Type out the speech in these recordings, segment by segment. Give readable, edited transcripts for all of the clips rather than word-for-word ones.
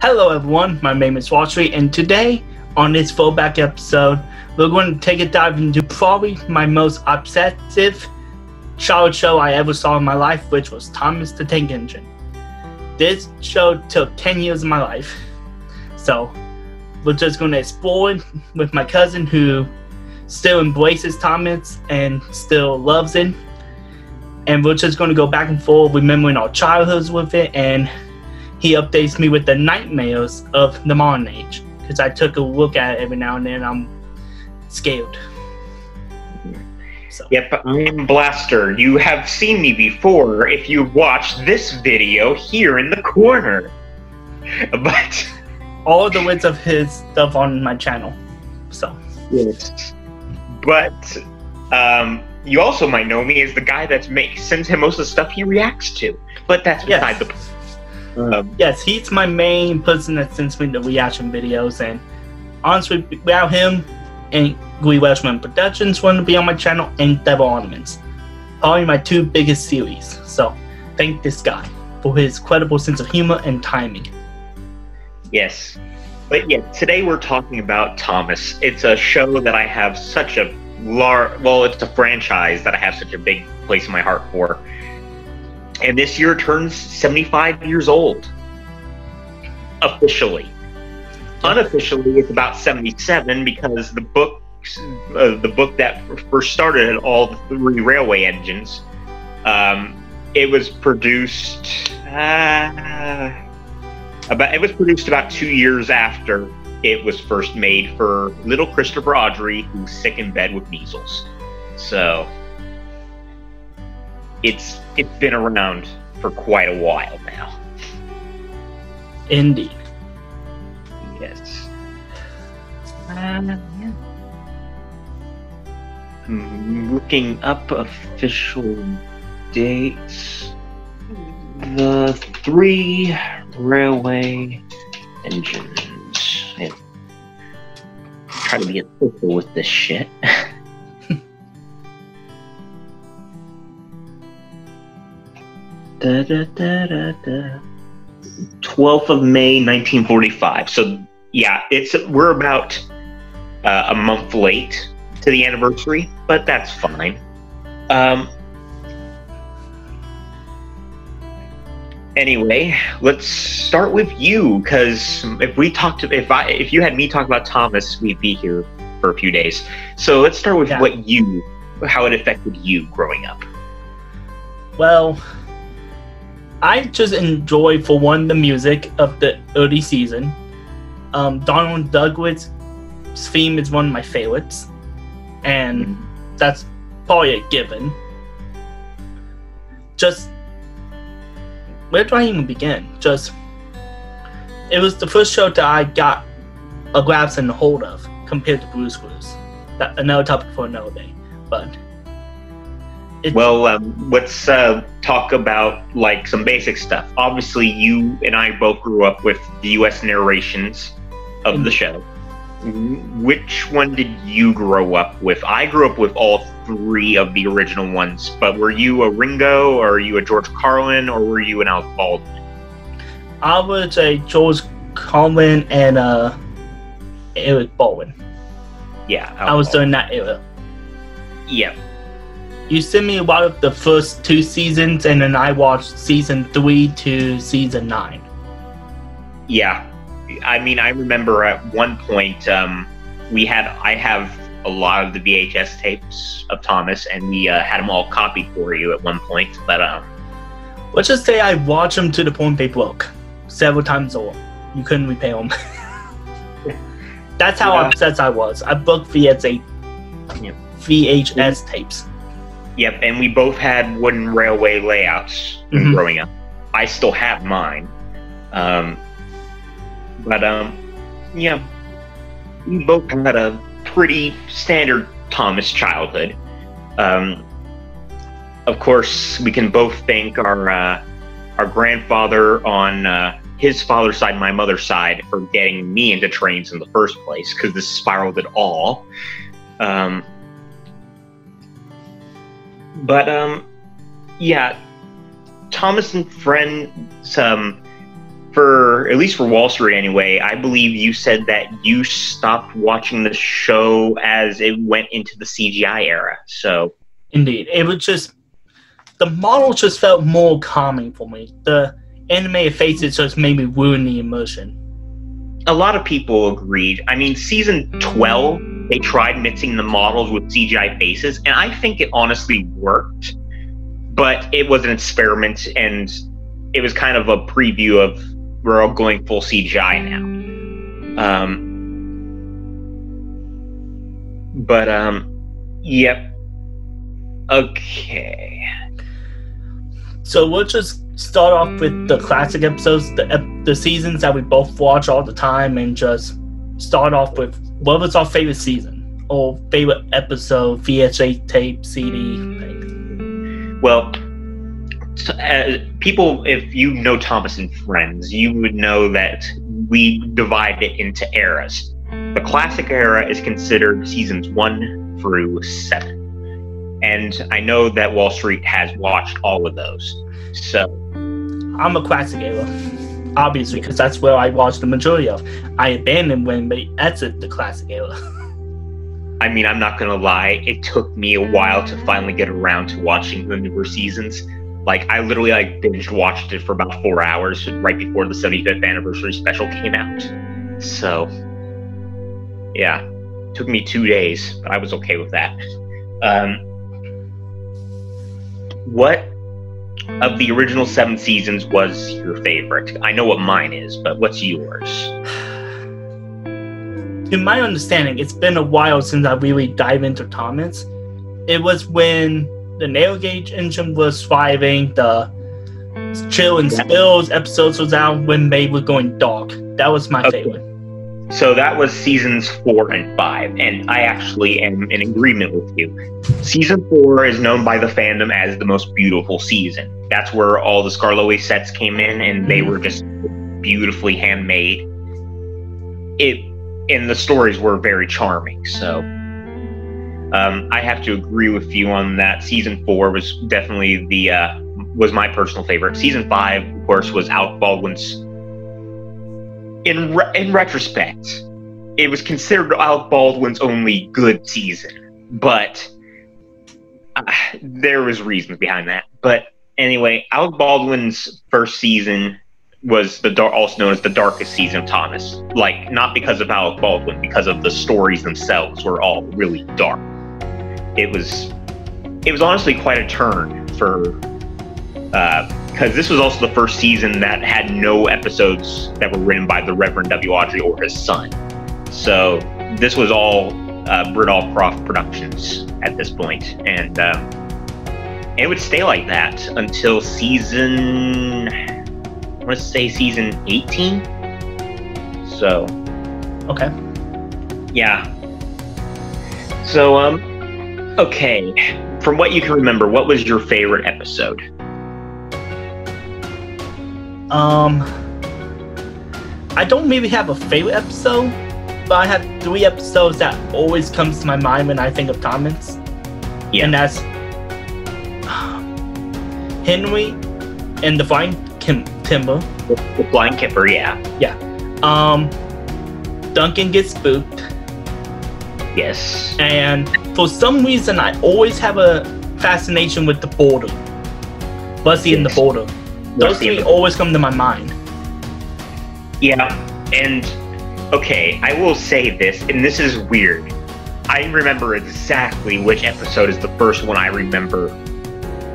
Hello everyone, my name is WalStreet, and today on this Throwback episode, we're going to take a dive into probably my most obsessive childhood show I ever saw in my life, which was Thomas the Tank Engine. This show took 10 years of my life, so we're just going to explore it with my cousin who still embraces Thomas and still loves it. And we're just going to go back and forth remembering our childhoods with it, and he updates me with the nightmares of the modern age, because I took a look at it every now and then. I'm scared. So. Yep, I'm Blaster. You have seen me before if you've watched this video here in the corner. But all the links of his stuff on my channel. So. Yes. But you also might know me as the guy that sends him most of the stuff he reacts to. But that's beside the point. Yes, he's my main person that sends me the reaction videos, and honestly, without him, and Glee Welshman Productions wouldn't be on my channel, and Devil Ornaments. Probably my two biggest series. So, thank this guy for his credible sense of humor and timing. Yes. But yeah, today we're talking about Thomas. It's a show that I have such a it's a franchise that I have such a big place in my heart for. And this year turns 75 years old. Officially. Unofficially, it's about 77 because the book that first started all the three railway engines, it was produced about 2 years after it was first made for little Christopher Audrey, who's sick in bed with measles. So it's been around for quite a while now. Indeed. Yes. Yeah. I'm looking up official dates. The three railway engines. And try to be official with this shit. Da, da, da, da, da. 12th of May, 1945. So yeah, we're about a month late to the anniversary, but that's fine. Anyway, let's start with you, because if you had me talk about Thomas, we'd be here for a few days. So let's start with how it affected you growing up. Well, I just enjoy, for one, the music of the early season. Donald Douglas' theme is one of my favorites, and that's probably a given. Just, where do I even begin? It was the first show that I got a grasp and a hold of compared to Blue's Clues. That's another topic for another day, but. Let's talk about some basic stuff. Obviously, you and I both grew up with the U.S. narrations of the show. Which one did you grow up with? I grew up with all three of the original ones, but were you a Ringo, or were you a George Carlin, or were you an Alec Baldwin? I was a George Carlin and Alec Baldwin. Yeah, I was during that era. Yeah. You sent me a lot of the first two seasons, and then I watched season 3 to season 9. Yeah. I mean, I remember at one point, I have a lot of the VHS tapes of Thomas, and we had them all copied for you at one point, but let's just say I watched them to the point they broke several times over. You couldn't repair them. That's how obsessed I was. I booked VHS tapes. Yep, and we both had wooden railway layouts growing up. I still have mine. Yeah, we both had a pretty standard Thomas childhood. Of course, we can both thank our grandfather on his father's side and my mother's side for getting me into trains in the first place, because this spiraled it all. Yeah, Thomas and Friends for at least for Wall Street anyway, I believe you said that you stopped watching the show as it went into the CGI era. So indeed, it was just the model just felt more calming for me. The animated faces just made me ruin the emotion. a lot of people agreed. I mean, season 12, they tried mixing the models with CGI faces, and I think it honestly worked. But it was an experiment, and it was kind of a preview of we're all going full CGI now. Yep. Okay. So we'll just start off with the classic episodes, the seasons that we both watch all the time, and just start off with what was our favorite season or favorite episode, VHS tape, CD thing. Well, people, if you know Thomas and Friends, you would know that we divide it into eras. The classic era is considered seasons 1 through 7. And I know that Wall Street has watched all of those. So I'm a classic era, obviously, because that's where I watched the majority of. I abandoned when they exited the classic era. I mean, I'm not gonna lie, it took me a while to finally get around to watching the newer seasons. Like, I literally binge watched it for about 4 hours right before the 75th anniversary special came out. So, yeah, it took me 2 days, but I was okay with that. What of the original 7 seasons was your favorite? I know what mine is, but what's yours? In my understanding, it's been a while since I really dive into Thomas. It was when the narrow gauge engine was thriving, the Chill and Spills episodes was out when they were going dark. That was my favorite. So that was seasons 4 and 5, and I actually am in agreement with you. Season 4 is known by the fandom as the most beautiful season. That's where all the Scarlowe sets came in, and they were just beautifully handmade. And the stories were very charming, so I have to agree with you on that. Season 4 was definitely was my personal favorite. Season 5, of course, was Alec Baldwin's. In retrospect, it was considered Alec Baldwin's only good season, but there was reasons behind that. But anyway, Alec Baldwin's first season was also known as the darkest season of Thomas. Like, not because of Alec Baldwin, because of the stories themselves were all really dark. It was honestly quite a turn for. Because this was also the first season that had no episodes that were written by the Reverend W. Audrey or his son. So this was all Britall Croft Productions at this point. And it would stay like that until season 18? So. Okay. Yeah. So, okay. From what you can remember, what was your favorite episode? I don't maybe have a favorite episode, but I have 3 episodes that always comes to my mind when I think of Thomas. Yeah. And that's Henry and the Flying Timber. The Flying Kipper, yeah. Yeah. Duncan gets spooked. Yes. And for some reason, I always have a fascination with the border. Bussy and the border. Those 3 always come to my mind. Yeah, and okay, I will say this, and this is weird. I remember exactly which episode is the first one I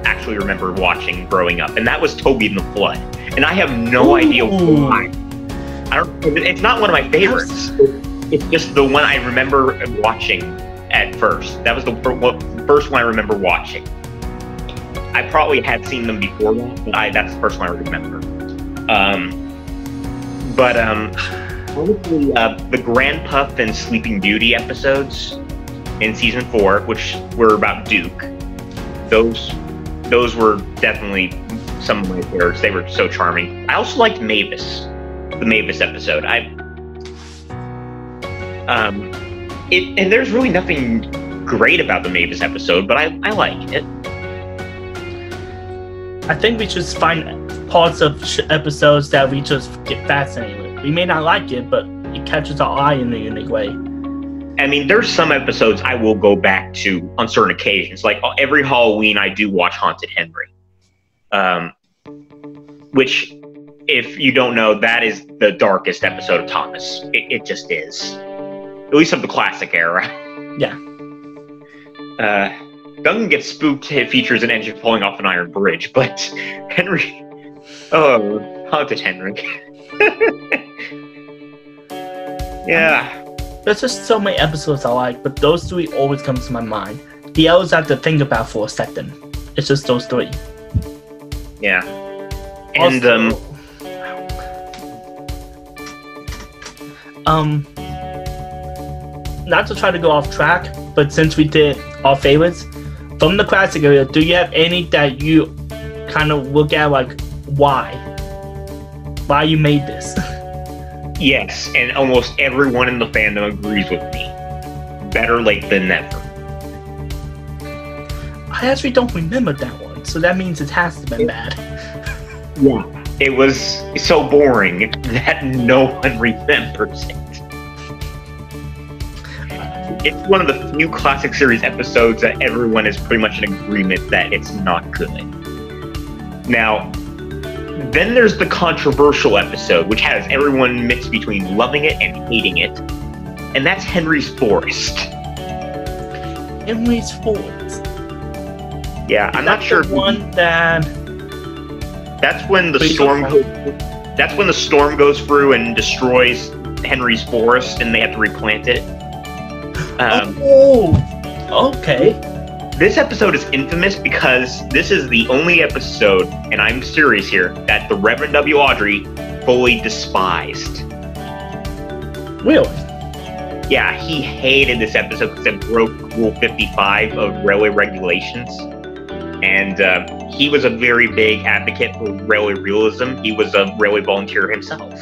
actually remember watching growing up, and that was Toby and the Flood. And I have no idea why. It's not one of my favorites. It's just the one I remember watching at first. That was the first one I remember watching. I probably had seen them before that, but that's the first one I remember. Honestly, the Grand Puff and Sleeping Beauty episodes in season 4, which were about Duke, those were definitely some of my favorites. They were so charming. I also liked Mavis, the Mavis episode. And there's really nothing great about the Mavis episode, but I like it. I think we should find parts of episodes that we just get fascinated with. We may not like it, but it catches our eye in a unique way. I mean, there's some episodes I will go back to on certain occasions. Like every Halloween, I do watch Haunted Henry. Which, if you don't know, that is the darkest episode of Thomas. It just is. At least of the classic era. Yeah. Duncan gets spooked. It features an engine falling off an iron bridge, but Henry... Oh, Haunted Henry. Yeah. There's just so many episodes I like, but those three always come to my mind. The others I have to think about for a second. It's just those three. Yeah. And, not to try to go off track, but since we did our favorites, from the classic area, do you have any that you kind of look at like, why? Why you made this? Yes, and almost everyone in the fandom agrees with me. Better late than never. I actually don't remember that one, so that means it has to have been bad. Yeah. It was so boring that no one remembers it. It's one of the few classic series episodes that everyone is pretty much in agreement that it's not good. Now, then there's the controversial episode, which has everyone mixed between loving it and hating it, and that's Henry's Forest. Henry's Forest. Yeah, I'm not sure. The one that. That's when the storm. That's when the storm goes through and destroys Henry's Forest, and they have to replant it. Okay. This episode is infamous because this is the only episode, and I'm serious here, that the Reverend W. Audrey fully despised. Really? Yeah, he hated this episode because it broke Rule 55 of railway regulations. And he was a very big advocate for railway realism. He was a railway volunteer himself.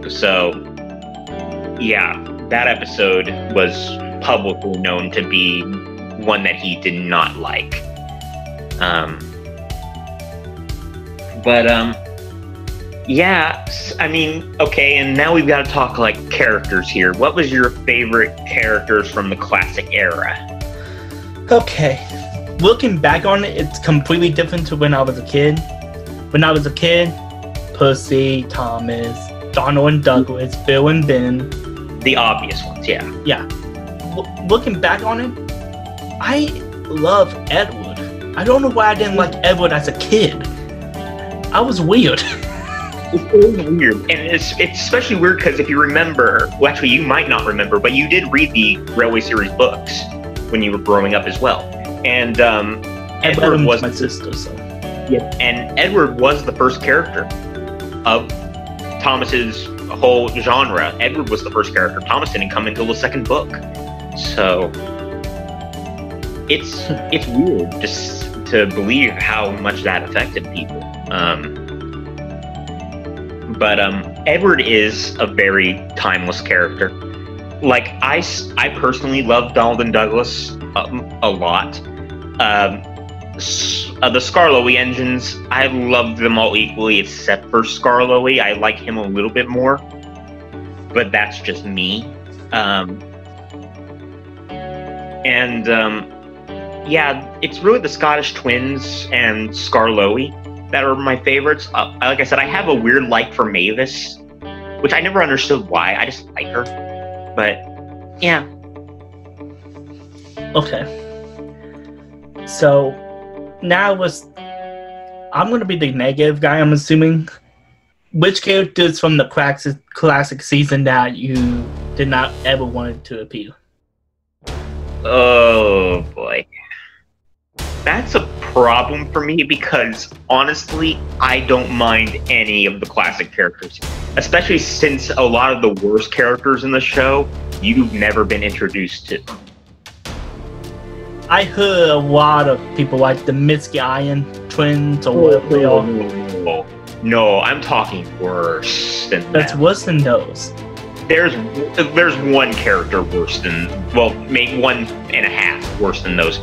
So, yeah, that episode was publicly known to be one that he did not like. Yeah, I mean, okay, and now we've got to talk like characters here. What was your favorite characters from the classic era? Okay. Looking back on it, it's completely different to when I was a kid. When I was a kid, Pussy, Thomas, Donald and Douglas, Bill and Ben. The obvious ones, yeah. Yeah. Looking back on it, I love Edward. I don't know why I didn't like Edward as a kid. I was weird. It's really weird. And it's especially weird because if you remember, well, actually, you might not remember, but you did read the Railway series books when you were growing up as well. And Edward was my sister, so. Yeah, and Edward was the first character of Thomas's whole genre. Edward was the first character. Thomas didn't come until the second book. So it's weird just to believe how much that affected people. But Edward is a very timeless character. Like, I personally love Donald and Douglas a lot. The Skarloey engines, I love them all equally except for Skarloey. I like him a little bit more, but that's just me. Yeah, it's really the Scottish twins and Skarloey that are my favorites. Like I said, I have a weird like for Mavis, which I never understood why. I just like her. But, yeah. Okay. So, now I'm going to be the negative guy, I'm assuming. Which characters from the classic season that you did not ever want to appear? Oh, boy. That's a problem for me because, honestly, I don't mind any of the classic characters. Especially since a lot of the worst characters in the show, you've never been introduced to. I heard a lot of people like the Mitski Iron twins or whatever they are. No, I'm talking worse than that. That's worse than those. There's one character worse than, well, maybe 1.5 worse than those.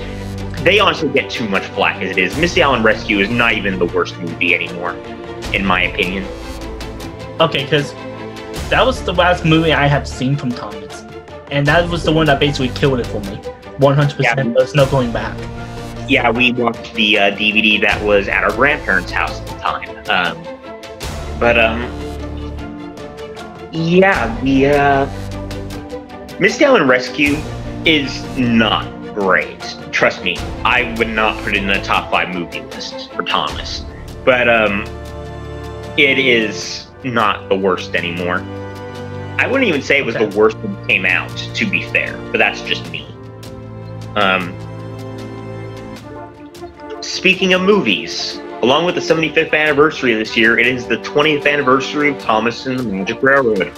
They honestly get too much flack as it is. Missy Allen Rescue is not even the worst movie anymore. in my opinion. Okay, because that was the last movie I have seen from Thomas, and that was the one that basically killed it for me. 100%. Yeah. There's no going back. Yeah, we watched the DVD that was at our grandparents' house at the time. Yeah, the Miss Allen Rescue is not great. Trust me, I would not put it in the top 5 movie list for Thomas. But it is not the worst anymore. I wouldn't even say it was the worst when it came out, to be fair, but that's just me. Speaking of movies, along with the 75th anniversary this year, it is the 20th anniversary of Thomas and the Magic Railroad.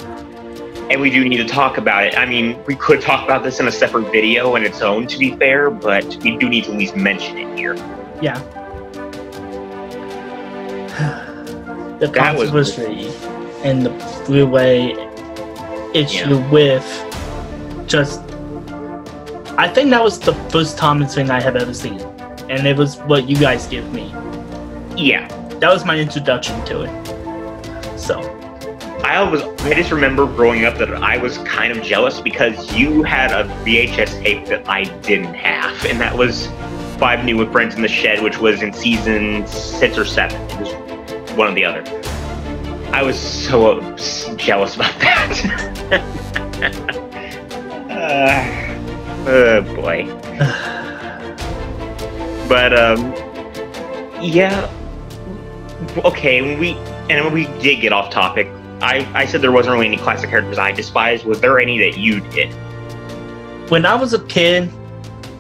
And we do need to talk about it. I mean, we could talk about this in a separate video on its own, to be fair, but we do need to at least mention it here. Yeah. The controversy and the freeway issue with just... I think that was the first Thomas thing I have ever seen. And it was what you guys give me. Yeah. That was my introduction to it. So... I just remember growing up that I was kind of jealous because you had a VHS tape that I didn't have, and that was Five New Friends in the Shed, which was in season 6 or 7. It was one or the other. I was so jealous about that. Oh boy. But yeah. Okay, when we did get off topic, I said there wasn't really any classic characters I despised. Was there any that you did? When I was a kid,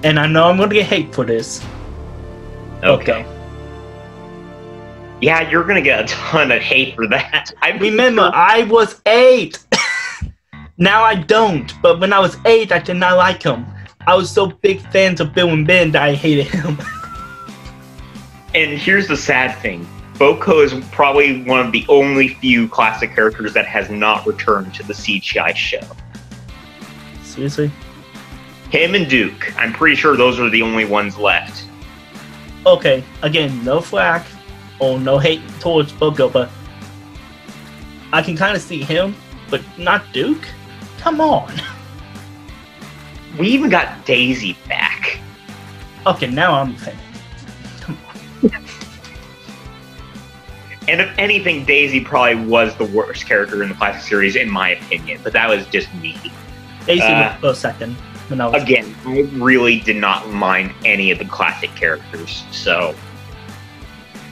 and I know I'm going to get hate for this. Okay. Yeah, you're going to get a ton of hate for that. Remember, I was 8. Now I don't, but when I was 8, I did not like him. I was so big fans of Bill and Ben that I hated him. And here's the sad thing. Boko is probably one of the only few classic characters that has not returned to the CGI show. Seriously? Him and Duke. I'm pretty sure those are the only ones left. Okay, again, no flack or no hate towards Boko, but I can kind of see him, but not Duke? Come on. We even got Daisy back. Okay, now I'm a fan. Come on. And if anything, Daisy probably was the worst character in the classic series, in my opinion. But that was just me. Daisy was close second. When I was again, I really did not mind any of the classic characters. So,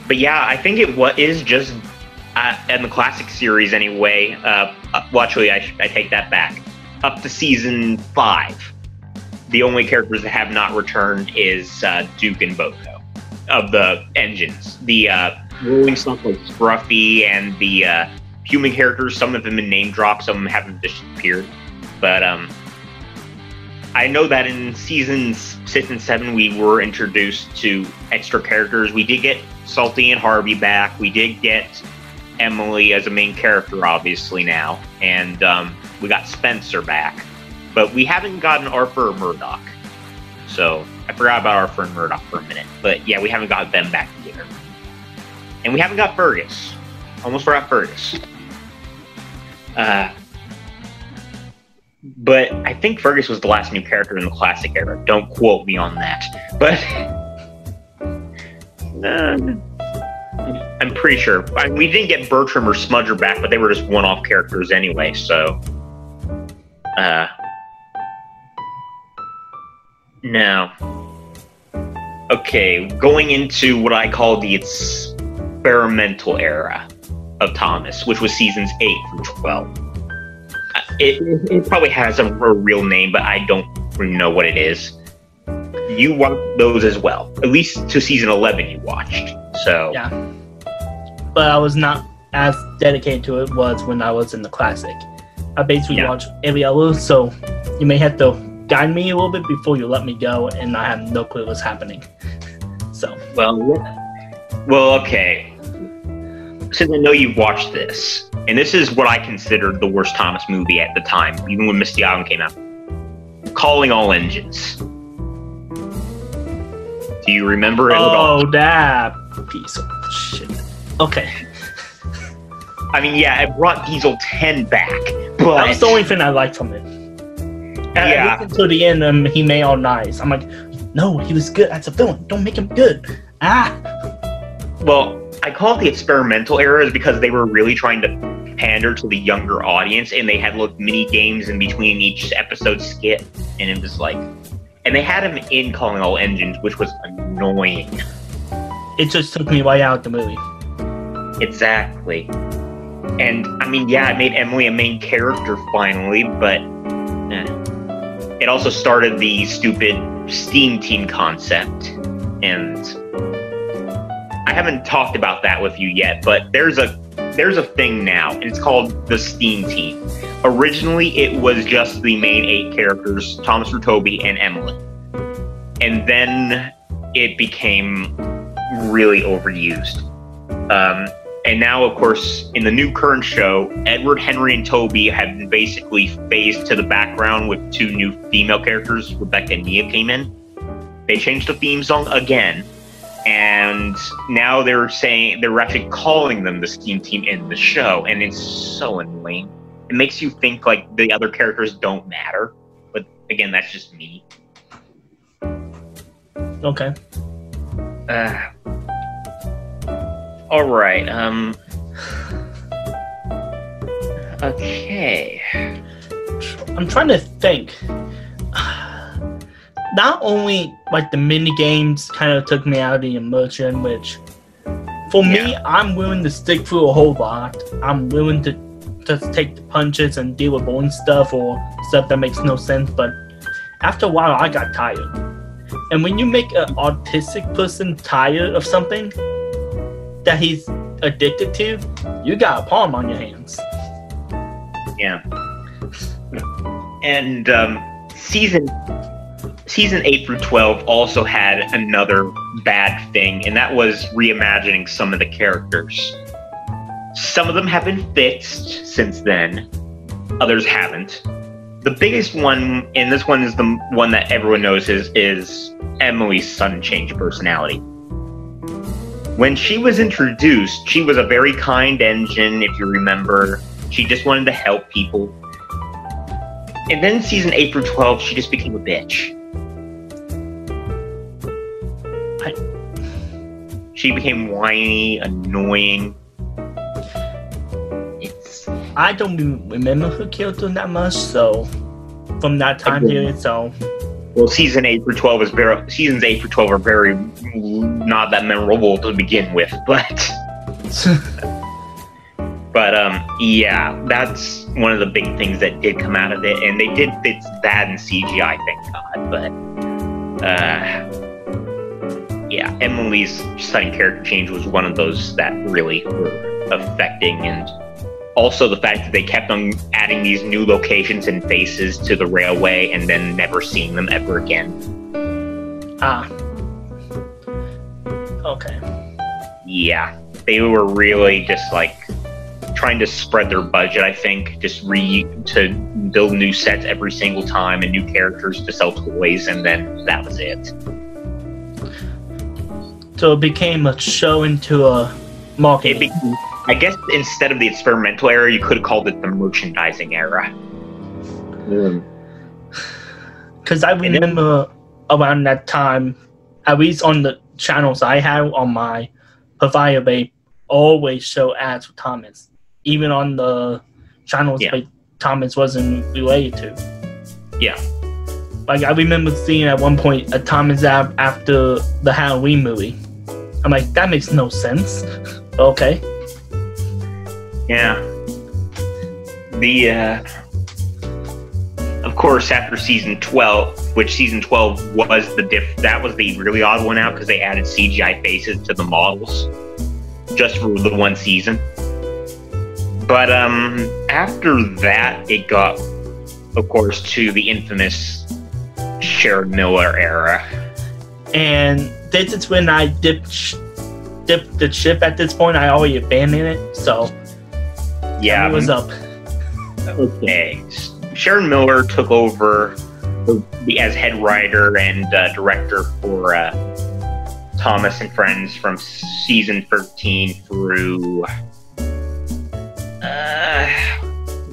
but yeah, I think it is just in the classic series anyway. Well, actually, I take that back. Up to season 5, the only characters that have not returned is Duke and Boko of the engines. The rolling stuff like Scruffy and the human characters, some of them have been name dropped, some of them haven't disappeared. But I know that in seasons 6 and 7 we were introduced to extra characters. We did get Salty and Harvey back. We did get Emily as a main character, obviously, now. And we got Spencer back. But we haven't gotten Arthur or Murdoch. So I forgot about Arthur and Murdoch for a minute. But yeah, we haven't got them back either. And we haven't got Fergus. Almost forgot Fergus. But I think Fergus was the last new character in the classic era. Don't quote me on that. But I'm pretty sure. We didn't get Bertram or Smudger back, but they were just one-off characters anyway, so... Now... Okay, going into what I call the experimental era of Thomas, which was seasons 8 through 12. It probably has a real name, but I don't know what it is. You watched those as well. At least to season 11 you watched. So yeah. But I was not as dedicated to it was when I was in the classic. I basically watched every other, so you may have to guide me a little bit before you let me go, and I have no clue what's happening. So well, okay. Since I know you've watched this, and this is what I considered the worst Thomas movie at the time, even when Misty Island came out. Calling All Engines. Do you remember it at all? Oh, that piece of shit. Okay. I mean, yeah, it brought Diesel 10 back, but that was the only thing I liked from it. Yeah. Until the end, he made all nice. I'm like, no, he was good as a villain. Don't make him good. Well, I call it the experimental era because they were really trying to pander to the younger audience, and they had little mini games in between each episode skit, and it was like, and they had him in Calling All Engines, which was annoying. It just took me right out of the movie. Exactly. And I mean, yeah, it made Emily a main character finally, but it also started the stupid Steam Team concept, and I haven't talked about that with you yet, but there's a thing now, and it's called the Steam Team. Originally, it was just the main 8 characters, Thomas Rutobi and Emily. And then it became really overused. And now, of course, in the new current show, Edward, Henry, and Toby have been basically phased to the background with 2 new female characters. Rebecca and Nia came in. They changed the theme song again. And now they're actually calling them the Steam Team in the show, and it's so annoying. It makes you think like the other characters don't matter, but again, that's just me. Okay. All right. Okay. I'm trying to think. Not only like the mini games kind of took me out of the immersion, which for me, I'm willing to stick through a whole lot. I'm willing to just take the punches and deal with boring stuff or stuff that makes no sense. But after a while, I got tired. And when you make an autistic person tired of something that he's addicted to, you got a problem on your hands. Yeah. And Season 8 through 12 also had another bad thing, and that was reimagining some of the characters. Some of them have been fixed since then, others haven't. The biggest one, and this one is the one that everyone knows, is Emily's sudden change of personality. When she was introduced, she was a very kind engine, if you remember. She just wanted to help people. And then Season 8 through 12, she just became a bitch. She became whiny, annoying. I don't remember her character that much, so from that time period, so. Well, seasons 8 through 12 are very not that memorable to begin with, but yeah, that's one of the big things that did come out of it, and they did fix that in CGI, thank God. But yeah, Emily's sudden character change was one of those that really were affecting, and also the fact that they kept on adding these new locations and faces to the railway and then never seeing them ever again. Okay. Yeah, they were really just like trying to spread their budget, I think, just to build new sets every single time and new characters to sell toys, and then that was it. So it became a show into a marketing. I guess instead of the experimental era, you could have called it the merchandising era. Because I remember around that time, at least on the channels I had on my provider, they always show ads for Thomas. Even on the channels that Thomas wasn't related to. Yeah. Like, I remember seeing at one point a Thomas ad after the Halloween movie. I'm like, that makes no sense. Okay. Yeah. Of course, after season 12, which season 12 was that was the really odd one out because they added CGI faces to the models just for the one season. But after that, it got, of course, to the infamous Sharon Miller era. And this is when I dipped the ship at this point. I already abandoned it, so yeah, it was up. Okay. Sharon Miller took over as head writer and director for Thomas and Friends from season 13 through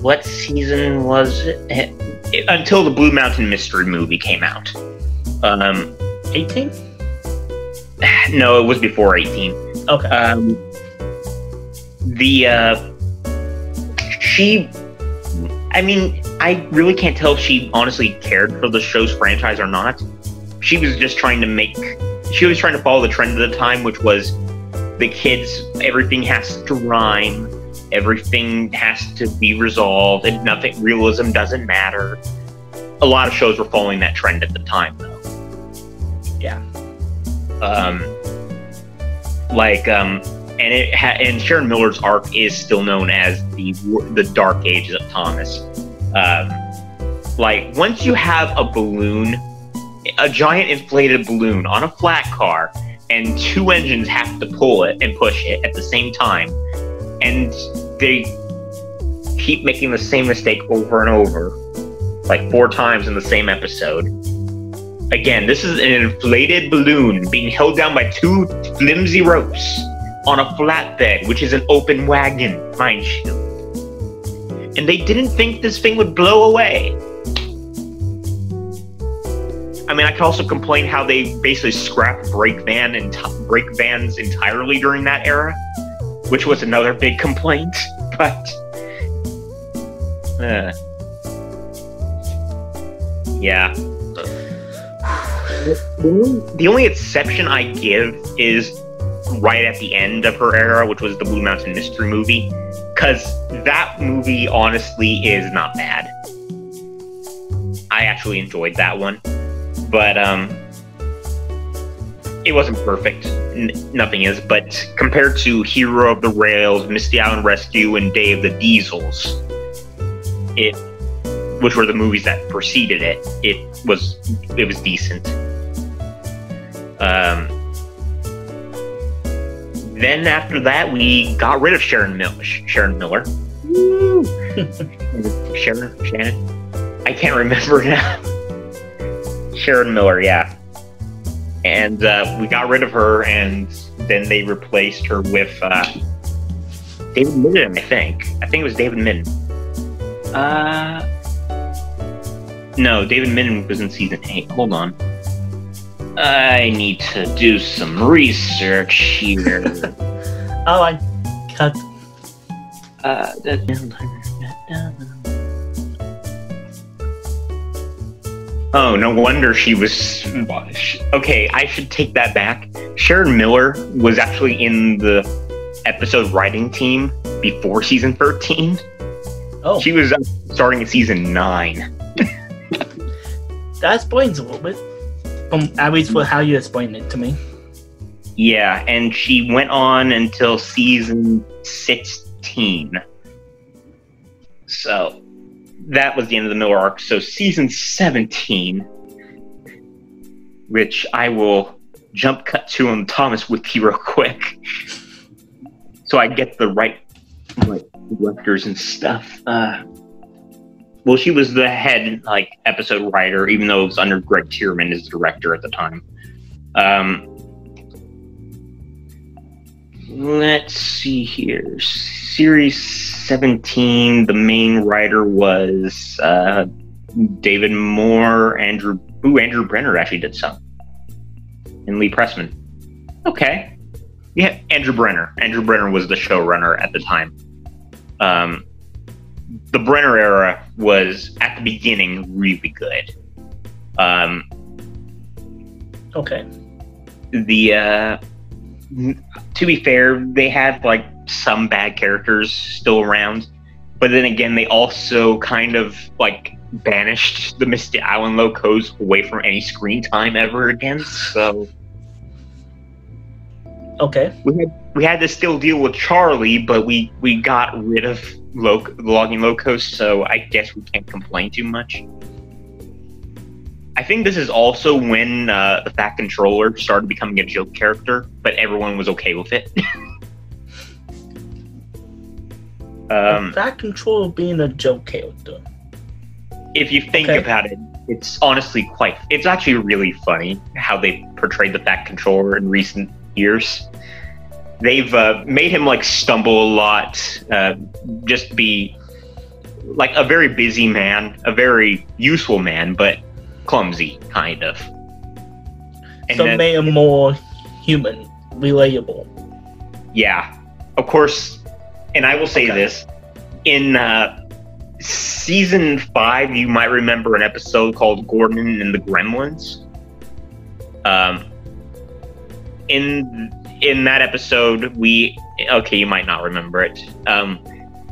what season was it? Until the Blue Mountain Mystery movie came out. 18? No, it was before 18. Okay. I really can't tell if she honestly cared for the show's franchise or not. She was just trying to follow the trend of the time, which was the kids, everything has to rhyme, everything has to be resolved, and realism doesn't matter. A lot of shows were following that trend at the time, though. Yeah. And Sharon Miller's arc is still known as the Dark Ages of Thomas. Once you have a balloon, a giant inflated balloon on a flat car, and two engines have to pull it and push it at the same time, and they keep making the same mistake over and over, like 4 times in the same episode. Again, this is an inflated balloon being held down by 2 flimsy ropes on a flatbed, which is an open wagon, mind you. And they didn't think this thing would blow away. I mean, I could also complain how they basically scrapped brake vans entirely during that era, which was another big complaint. But yeah. The only exception I give is right at the end of her era, which was the Blue Mountain Mystery movie, because that movie honestly is not bad. I actually enjoyed that one, but it wasn't perfect. Nothing is, but compared to Hero of the Rails, Misty Island Rescue, and Day of the Diesels, which were the movies that preceded it, it was decent. Then after that, we got rid of Sharon Miller. Woo! Shannon? I can't remember now. Sharon Miller, yeah. And we got rid of her, and then they replaced her with David Midden, I think. I think it was David Midden. No, David Midden was in season 8. Hold on. I need to do some research here. Oh, I cut. Oh, no wonder she was... Okay, I should take that back. Sharon Miller was actually in the episode writing team before season 13. Oh. She was starting in season 9. That explains a little bit. At least for how you explained it to me. Yeah, and she went on until season 16. So, that was the end of the Miller arc. So, season 17, which I will jump cut to on Thomas Wiki real quick, so I get the right directors and stuff. Well, she was the head episode writer, even though it was under Greg Tierman as the director at the time. Let's see here. Series 17, the main writer was David Moore. Andrew Brenner actually did some. And Lee Pressman. Okay. Yeah, Andrew Brenner. Andrew Brenner was the showrunner at the time. The Brenner era was, at the beginning, really good. Okay. To be fair, they had some bad characters still around, but then again, they also kind of banished the Misty Island locos away from any screen time ever again. So, okay, we had to still deal with Charlie, but we got rid of the logging locos, so I guess we can't complain too much. I think this is also when the Fat Controller started becoming a joke character, but everyone was okay with it. Fat Controller being a joke character. If you think about it, it's honestly it's actually really funny how they portrayed the Fat Controller in recent years. They've made him stumble a lot, just be like a very busy man, a very useful man, but clumsy, kind of. And so made him more human, relatable. Yeah, of course. And I will say this: in season 5, you might remember an episode called "Gordon and the Gremlins." In that episode, you might not remember it.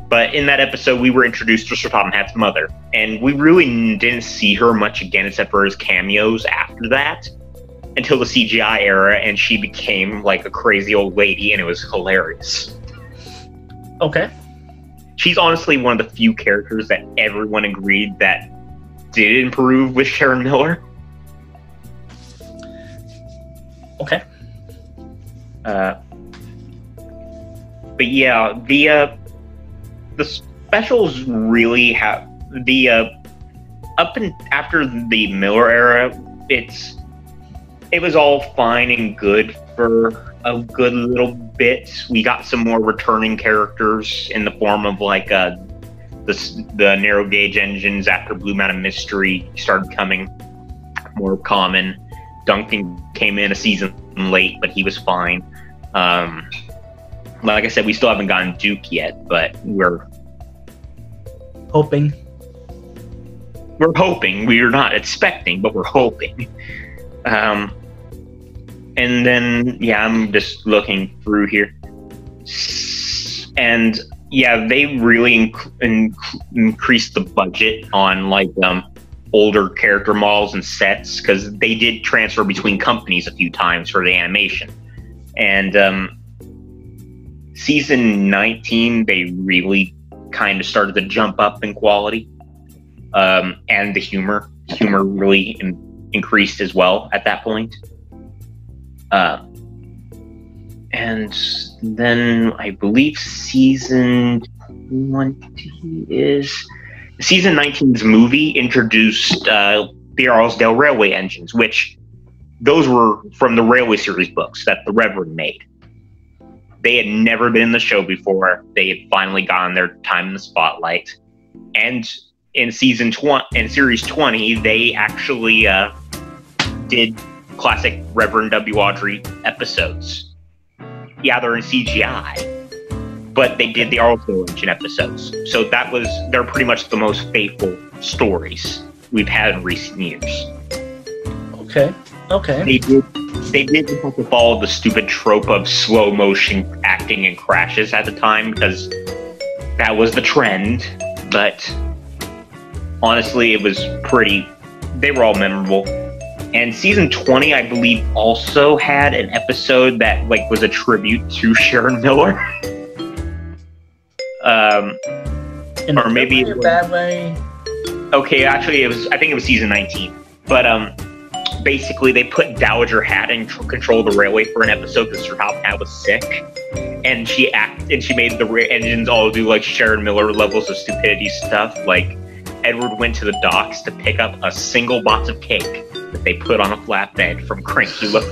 But in that episode, we were introduced to Sir Topham Hatt's mother, and we really didn't see her much again, except for his cameos after that, until the CGI era, and she became like a crazy old lady, and it was hilarious. Okay. She's honestly one of the few characters that everyone agreed that did improve with Sharon Miller. Okay. But yeah, the specials really have up and after the Miller era, it was all fine and good for a good little bit. We got some more returning characters in the form of like the narrow gauge engines after Blue Mountain Mystery started coming more common. Duncan came in a season late, but he was fine. Like I said, we still haven't gotten Duke yet, but we're hoping. We're hoping. We're not expecting, but we're hoping. And then, yeah, I'm just looking through here. And yeah, they really increased the budget on like older character models and sets, because they did transfer between companies a few times for the animation. And season 19, they really kind of started to jump up in quality. And the humor really increased as well at that point. And then I believe season 19's movie introduced the Arlesdale Railway engines, which those were from the Railway series books that the Reverend made. They had never been in the show before. They had finally gotten their time in the spotlight. And in series 20, they actually did classic Reverend W. Audrey episodes. Yeah, they're in CGI, but they did the Arlesdale engine episodes. So they're pretty much the most faithful stories we've had in recent years. Okay. They did have to follow the stupid trope of slow motion acting and crashes at the time, because that was the trend, but honestly, it was they were all memorable. And season 20, I believe, also had an episode that like was a tribute to Sharon Miller. Or maybe in a bad way. Okay, actually, I think it was season 19. But basically, they put Dowager Hat in control of the railway for an episode because Sir Topham Hatt was sick, and she made the engines all do like Sharon Miller levels of stupidity stuff. Like Edward went to the docks to pick up a single box of cake that they put on a flatbed from Crankula.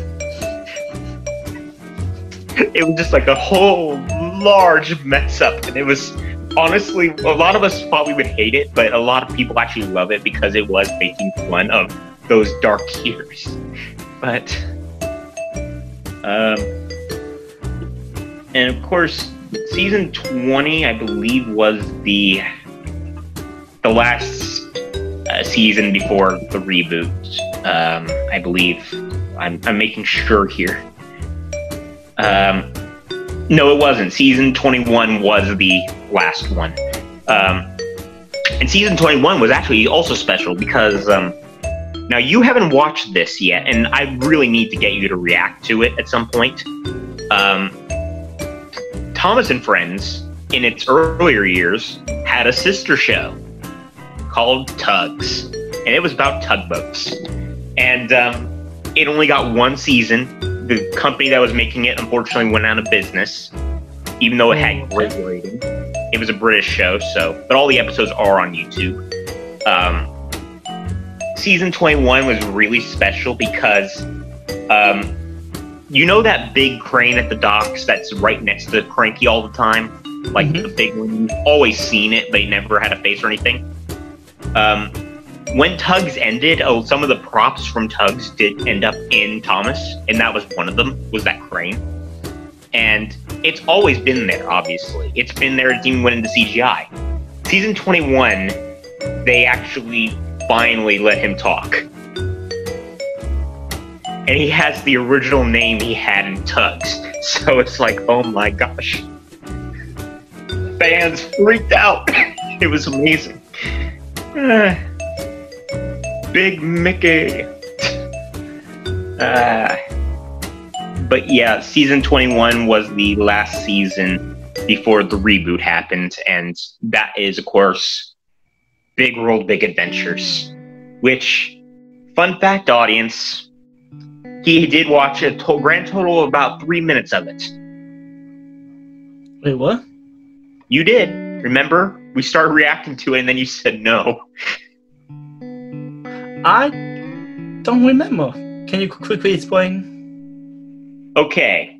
It was just like a whole large mess up, and it was honestly, a lot of us thought we would hate it, but a lot of people actually love it because it was making fun of those dark years. But and of course, season 20, I believe, was the last season before the reboot. I believe. I'm making sure here. No, it wasn't. Season 21 was the last one. And season 21 was actually also special because now you haven't watched this yet, and I really need to get you to react to it at some point. Thomas and Friends, in its earlier years, had a sister show called Tugs, and it was about tugboats. And it only got one season. The company that was making it unfortunately went out of business, even though it had great rating. It was a British show, but all the episodes are on YouTube. Season 21 was really special because, you know that big crane at the docks that's right next to Cranky all the time? like the big one. You've always seen it, but you never had a face or anything. When Tugs ended, some of the props from Tugs did end up in Thomas, and that was one of them, was that crane. And it's always been there, obviously. It's been there, it even went into CGI. Season 21, they actually finally let him talk. And he has the original name he had in Tugs. So it's like, oh my gosh. Fans freaked out. It was amazing. Big Mickey. But yeah, season 21 was the last season before the reboot happened, and that is, of course, Big World, Big Adventures. Which, fun fact, audience, he did watch a grand total of about 3 minutes of it. Wait, what? You did. Remember? We started reacting to it, and then you said no. I don't remember. Can you quickly explain? Okay.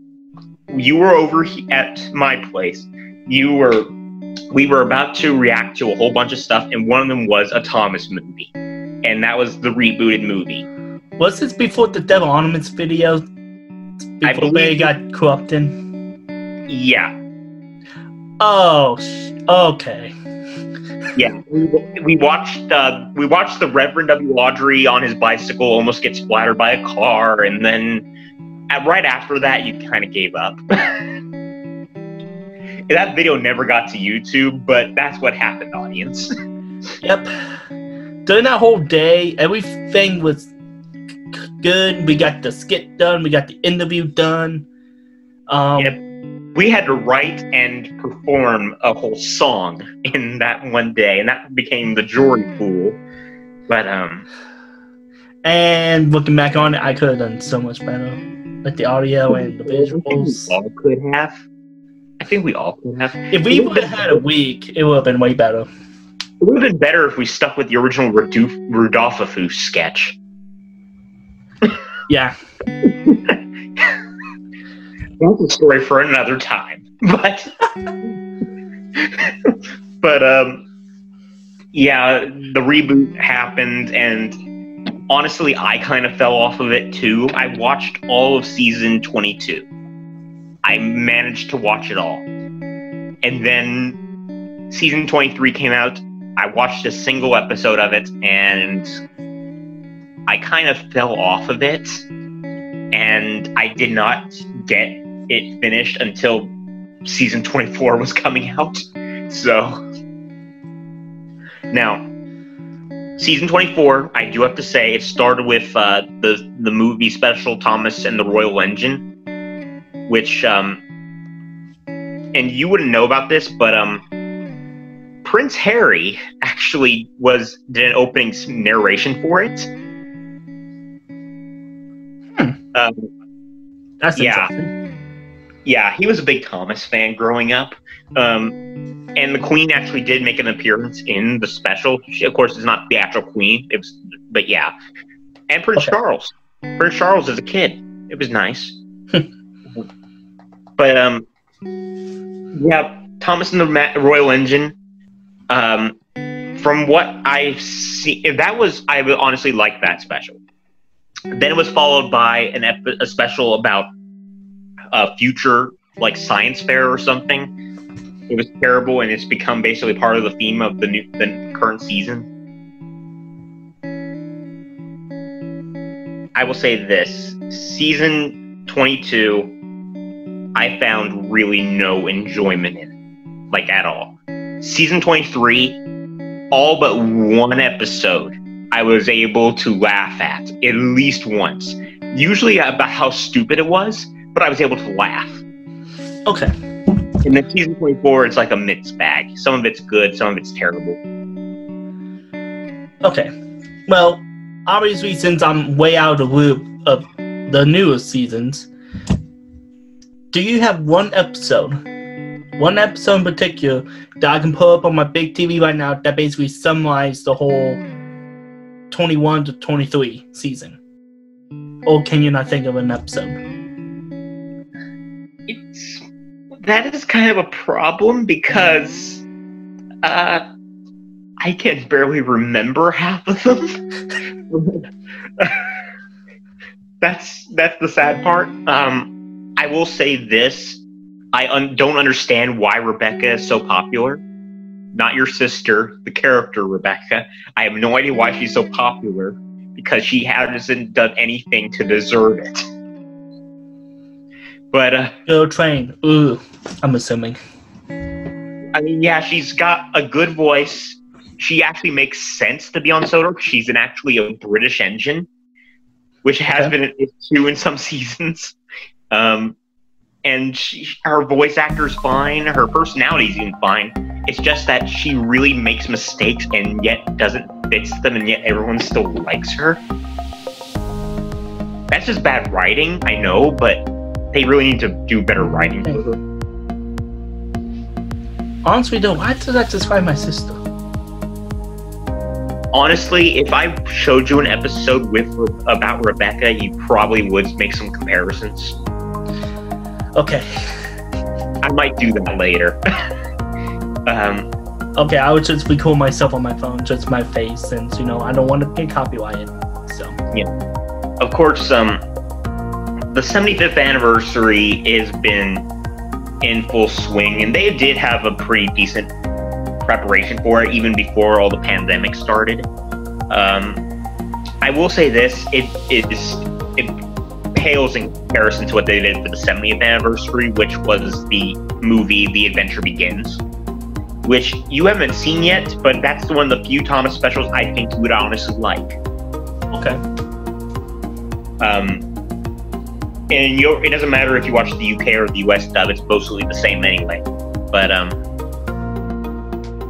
You were over at my place. We were about to react to a whole bunch of stuff, and one of them was a Thomas movie. And that was the rebooted movie. Was this before the Devil Ornaments video? Before they got corrupted? Yeah. Oh, okay. Yeah, we watched the Reverend W. Audrey on his bicycle almost get splattered by a car, and then right after that, you kind of gave up. That video never got to YouTube, but that's what happened, audience. Yep. During that whole day, everything was good. We got the skit done. We got the interview done. Yep. We had to write and perform a whole song in that one day, and that became the Jory Pool. But and looking back on it, I could have done so much better, like the audio and the visuals. I think we all could have. If we would have had a week, it would have been way better. It would have been better if we stuck with the original Rudolphafoo sketch. Yeah. That's a story for another time. But yeah, the reboot happened, and honestly, I kind of fell off of it too. I watched all of season 22. I managed to watch it all. And then season 23 came out. I watched a single episode of it, and I kind of fell off of it. And I did not get it finished until season 24 was coming out. So now, season 24, I do have to say, it started with the movie special Thomas and the Royal Engine, which and you wouldn't know about this, but Prince Harry actually did an opening narration for it. That's interesting. Yeah, he was a big Thomas fan growing up. And the Queen actually did make an appearance in the special. She, of course, is not the actual Queen. But yeah. And Prince Charles. Prince Charles as a kid. It was nice. But yeah, Thomas and the Royal Engine. From what I've seen, I would honestly like that special. Then it was followed by a special about a future, like, science fair or something. It was terrible, and it's become basically part of the theme of the current season. I will say this: season 22, I found really no enjoyment in it, like, at all. Season 23, all but one episode, I was able to laugh at least once. Usually about how stupid it was, but I was able to laugh. Okay. And then season 24, it's like a mixed bag. Some of it's good, some of it's terrible. Okay. Well, obviously, since I'm way out of the loop of the newest seasons, do you have one episode in particular that I can pull up on my big TV right now that basically summarizes the whole 21 to 23 season? Or can you not think of an episode? that is kind of a problem because I can barely remember half of them. That's the sad part. I will say this. I don't understand why Rebecca is so popular. Not your sister, the character Rebecca. I have no idea why she's so popular, because she hasn't done anything to deserve it. But Girl Train. Ooh, I'm assuming. I mean, yeah, she's got a good voice. She actually makes sense to be on Soder. She's actually a British engine, which has been an issue in some seasons. And her voice actor's fine. Her personality's even fine. It's just that she really makes mistakes and yet doesn't fix them, and yet everyone still likes her. That's just bad writing, I know, but they really need to do better writing for her. Honestly, though, why did I describe my sister? Honestly, if I showed you an episode about Rebecca, you probably would make some comparisons. Okay. I might do that later. Okay, I would just record myself on my phone, just my face, since, I don't want to get copyrighted, so. Yeah. Of course, the 75th anniversary has been in full swing, and they did have a pretty decent preparation for it, even before all the pandemic started. I will say this, it pales in comparison to what they did for the 70th anniversary, which was the movie The Adventure Begins, which you haven't seen yet, but that's one of the few Thomas specials I think you would honestly like. Okay. And it doesn't matter if you watch the UK or the US dub, it's mostly the same anyway. But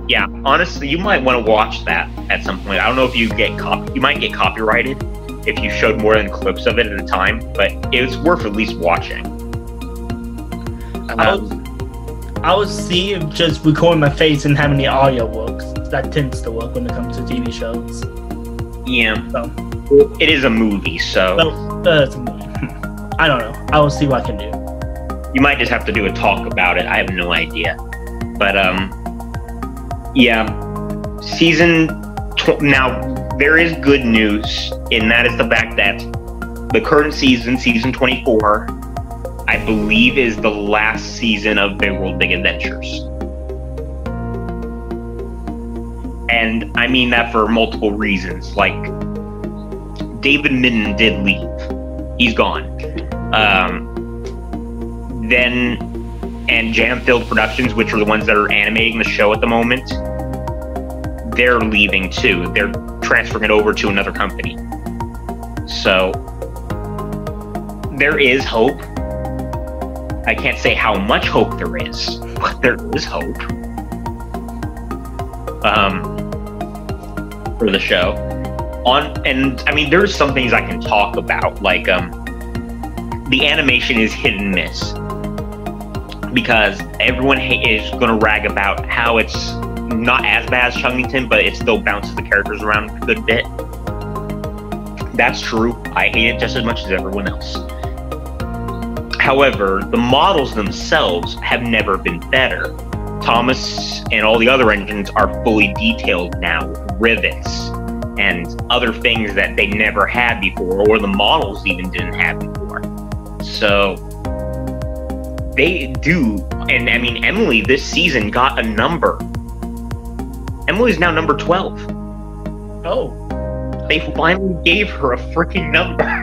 yeah, honestly, you might want to watch that at some point. I don't know if you might get copyrighted if you showed more than clips of it at a time, but it was worth at least watching. I would see if just recording my face and having the audio works. That tends to work when it comes to TV shows. Yeah. So. It is a movie, so... It's a movie. I don't know. I will see what I can do. You might just have to do a talk about it. I have no idea. But, yeah. Now, there is good news, and that is the fact that the current season, season 24, I believe is the last season of Big World Big Adventures. And I mean that for multiple reasons. Like, David Minden did leave. He's gone. And Jam-Filled Productions, which are the ones that are animating the show at the moment, they're leaving too. They're transferring it over to another company. So, there is hope. I can't say how much hope there is, but there is hope. For the show. And I mean, there's some things I can talk about, like, the animation is hit and miss. Because everyone is going to rag about how it's not as bad as Chuggington, but it still bounces the characters around a good bit. That's true. I hate it just as much as everyone else. However, the models themselves have never been better. Thomas and all the other engines are fully detailed now, with rivets and other things that they never had before, or the models even didn't have before. So, they do, and I mean, Emily this season got a number. Emily's now number 12. Oh. They finally gave her a freaking number.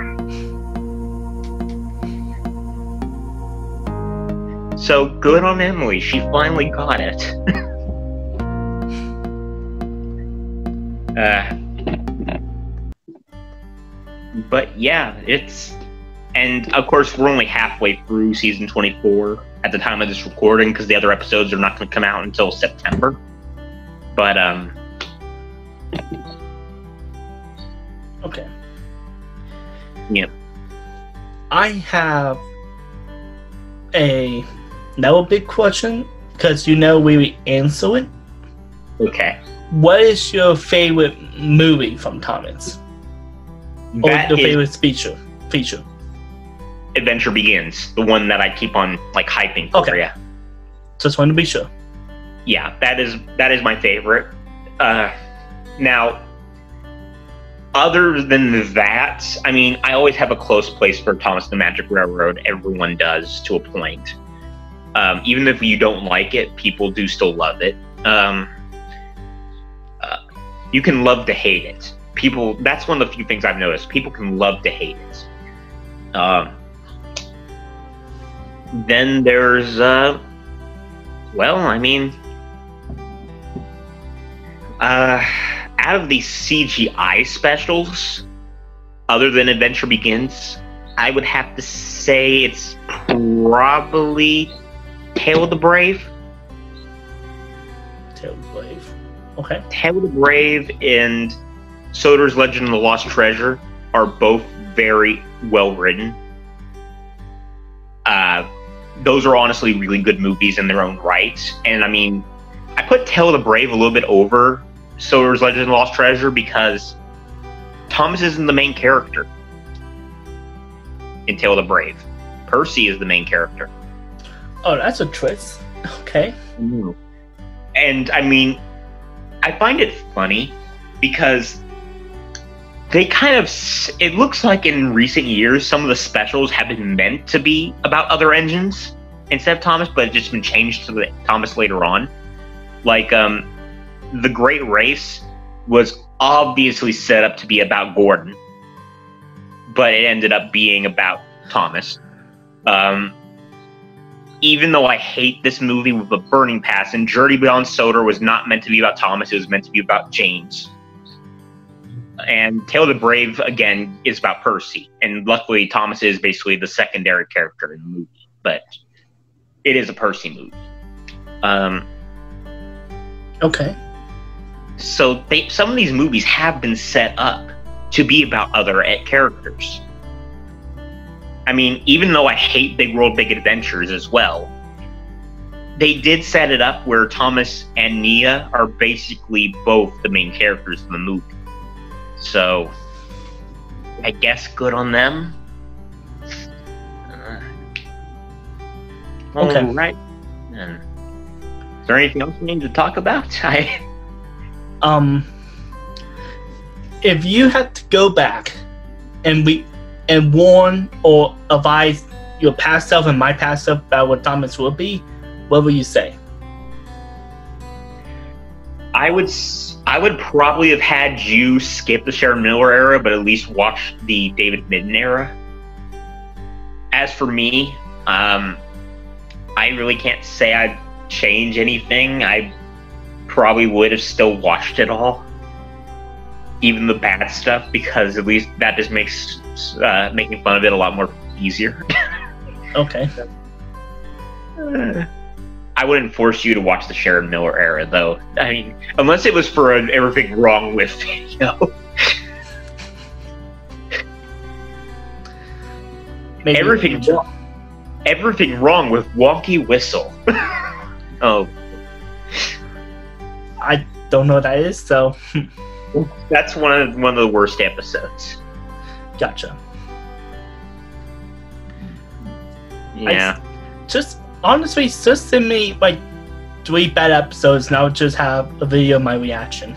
So good on Emily, she finally got it. But yeah, and of course we're only halfway through season 24 at the time of this recording, because the other episodes are not going to come out until September. But okay. Yep. I have another big question, because we answer it. Okay. What is your favorite movie from Thomas? Or your favorite feature? Adventure Begins, the one that I keep on hyping for you. Just want to be sure. Yeah, that is my favorite. Now, other than that, I mean, I always have a close place for Thomas the Magic Railroad. Everyone does, to a point. Even if you don't like it, people do still love it. You can love to hate it. That's one of the few things I've noticed. People can love to hate it. Then there's, well, I mean, out of these CGI specials, other than Adventure Begins, I would have to say it's probably Tale of the Brave. Tale of the Brave. Okay. Tale of the Brave and Soder's Legend of the Lost Treasure are both very well written. Those are honestly really good movies in their own right. And I mean, I put Tale of the Brave a little bit over Soder's Legend of the Lost Treasure because Thomas isn't the main character in Tale of the Brave. Percy is the main character. Oh, that's a twist. Okay. And I mean, I find it funny because they kind of, it looks like in recent years, some of the specials have been meant to be about other engines instead of Thomas, but it's just been changed to Thomas later on. Like, The Great Race was obviously set up to be about Gordon, but it ended up being about Thomas. Even though I hate this movie with a burning passion, Journey Beyond Soder was not meant to be about Thomas, it was meant to be about James. And Tale of the Brave, again, is about Percy. And luckily, Thomas is basically the secondary character in the movie. But it is a Percy movie. Okay. So some of these movies have been set up to be about other characters. I mean, even though I hate Big World, Big Adventures as well, they did set it up where Thomas and Nia are basically both the main characters in the movie. So, I guess good on them. Okay. All right. Is there anything else we need to talk about? If you had to go back and warn or advise your past self and my past self about what Thomas will be, what would you say? I would probably have had you skip the Sharon Miller era, but at least watch the David Midden era. As for me, I really can't say I'd change anything. I probably would have still watched it all, even the bad stuff, because at least that just makes making fun of it a lot more easier. Okay. I wouldn't force you to watch the Sharon Miller era, though. I mean, unless it was for Everything Wrong with video. Everything wrong with Wonky Whistle. Oh. I don't know what that is, so... That's one of the worst episodes. Gotcha. Yeah. Honestly, just send me like 3 bad episodes and I'll just have a video of my reaction.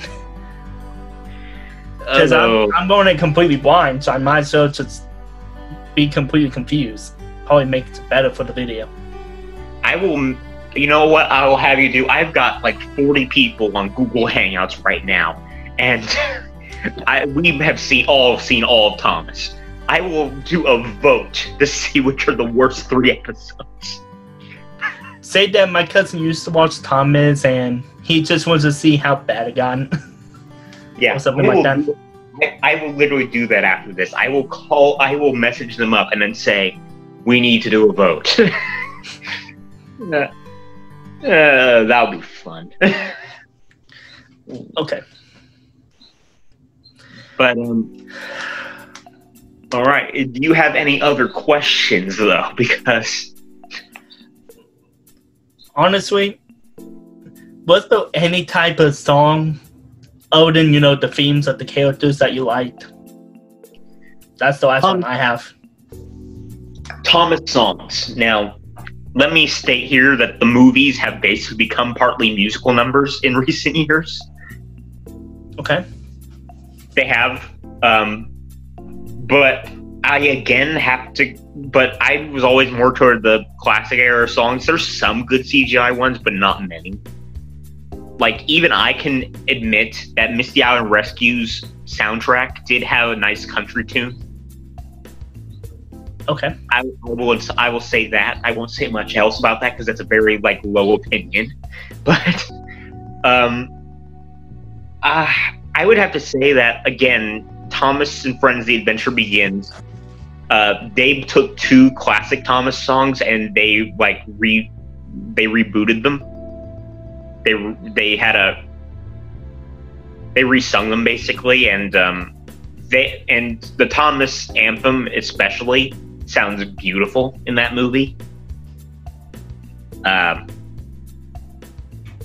Because I'm going in completely blind, so I might as well just be completely confused. Probably make it better for the video. I will, you know what I will have you do? I've got like 40 people on Google Hangouts right now, and we have seen all of Thomas. I will do a vote to see which are the worst 3 episodes. Say that my cousin used to watch Thomas and he just wants to see how bad it got. Yeah, or something like that. I will literally do that after this. I will message them up and then say, we need to do a vote. That'll be fun. Okay. But, alright, do you have any other questions, though? Because... honestly, was there any type of song other than, the themes of the characters that you liked? That's the last one I have. Thomas songs. Now, let me state here that the movies have basically become partly musical numbers in recent years. Okay. They have, but I again have to. But I was always more toward the classic era songs. There's some good CGI ones, but not many. Like, even I can admit that Misty Island Rescue's soundtrack did have a nice country tune. Okay. I will say that. I won't say much else about that because that's a very like low opinion. But I would have to say that again, Thomas and Friends: The Adventure Begins. They took two classic Thomas songs and they rebooted them. They resung them basically, and the Thomas anthem especially sounds beautiful in that movie.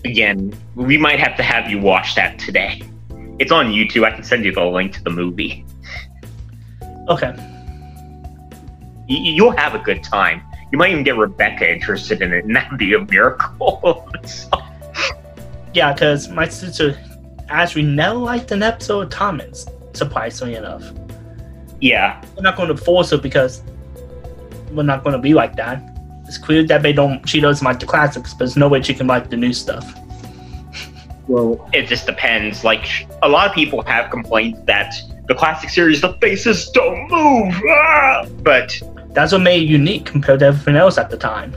Again, we might have to have you watch that today. It's on YouTube. I can send you the link to the movie. Okay. You'll have a good time. You might even get Rebecca interested in it, and that'd be a miracle. Yeah, because my sister actually never liked an episode of Thomas, surprisingly enough. Yeah. We're not going to force her because we're not going to be like that. It's clear that she doesn't like the classics, but there's no way she can like the new stuff. Well, it just depends. Like, a lot of people have complained that the classic series, the faces don't move. But that's what made it unique compared to everything else at the time.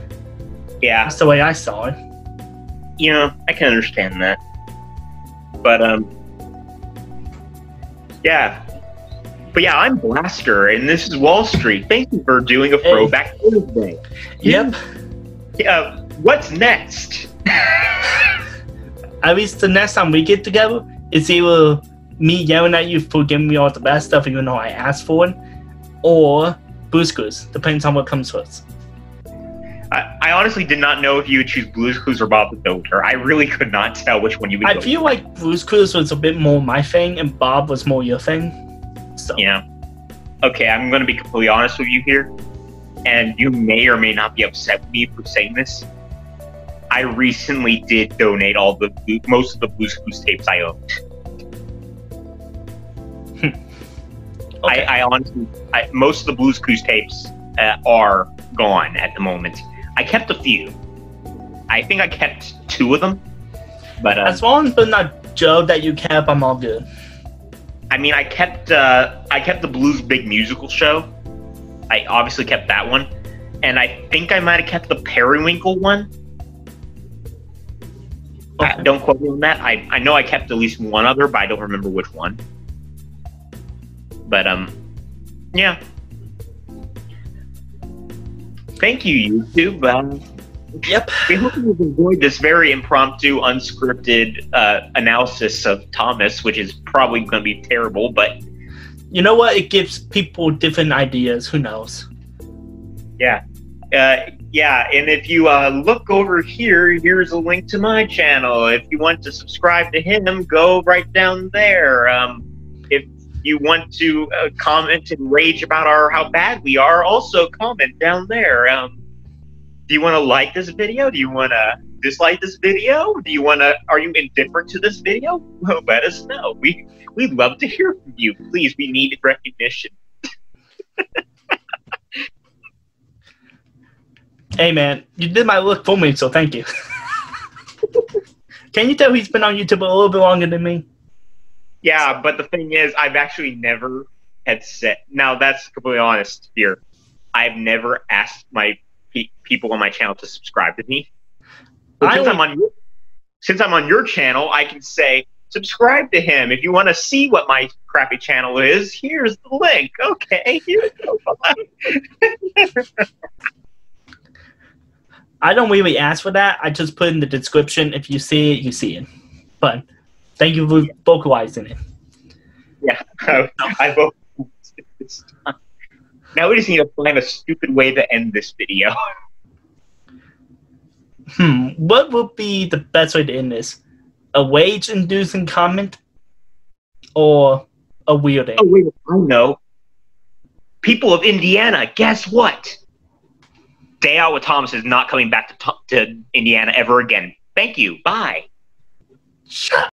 Yeah. That's the way I saw it. I can understand that. But, yeah. But yeah, I'm Blaster, and this is WalStreet. Thank you for doing a Throwback Thursday. Yep. Yeah. What's next? At least the next time we get together, it's either me yelling at you for giving me all the bad stuff even though I asked for it, or Blue's Clues. Depends on what comes first. I honestly did not know if you would choose Blue's Clues or Bob the Builder. I really could not tell which one you would I feel like Blue's Clues was a bit more my thing, and Bob was more your thing. So. Yeah. Okay, I'm going to be completely honest with you here, and you may or may not be upset with me for saying this. I recently did donate most of the Blue's Clues tapes I owned. Okay. I honestly, most of the Blue's Clues tapes are gone at the moment. I kept a few. I think I kept 2 of them. But as long as they're not Joe that you kept, I'm all good. I mean, I kept the Blues Big Musical Show. I obviously kept that one, and I think I might have kept the Periwinkle one. Okay. Don't quote me on that. I know I kept at least one other, but I don't remember which one. But yeah. Thank you, YouTube. Yep. We hope you've enjoyed this very impromptu, unscripted analysis of Thomas, which is probably going to be terrible, but... You know what? It gives people different ideas. Who knows? Yeah. Yeah, and if you look over here, here's a link to my channel. If you want to subscribe to him, go right down there. If you want to comment and rage about how bad we are, also comment down there. Do you want to like this video? Do you want to dislike this video? Are you indifferent to this video? Well, let us know. We'd love to hear from you. Please, we need recognition. Hey man, you did my look for me, so thank you. Can you tell he's been on YouTube a little bit longer than me? Yeah, but the thing is, I've actually never had said... Now, that's completely honest here. I've never asked my people on my channel to subscribe to me. But since I'm on your channel, I can say, subscribe to him. If you want to see what my crappy channel is, here's the link. Okay, here we go. I don't really ask for that. I just put in the description. If you see it, you see it. But thank you for vocalizing it. Yeah, I vocalized it this time. Now we just need to find a stupid way to end this video. What would be the best way to end this? A wage-inducing comment? Or a weirding? Oh, wait, I know. People of Indiana, guess what? Day Out with Thomas is not coming back to Indiana ever again. Thank you. Bye. Shut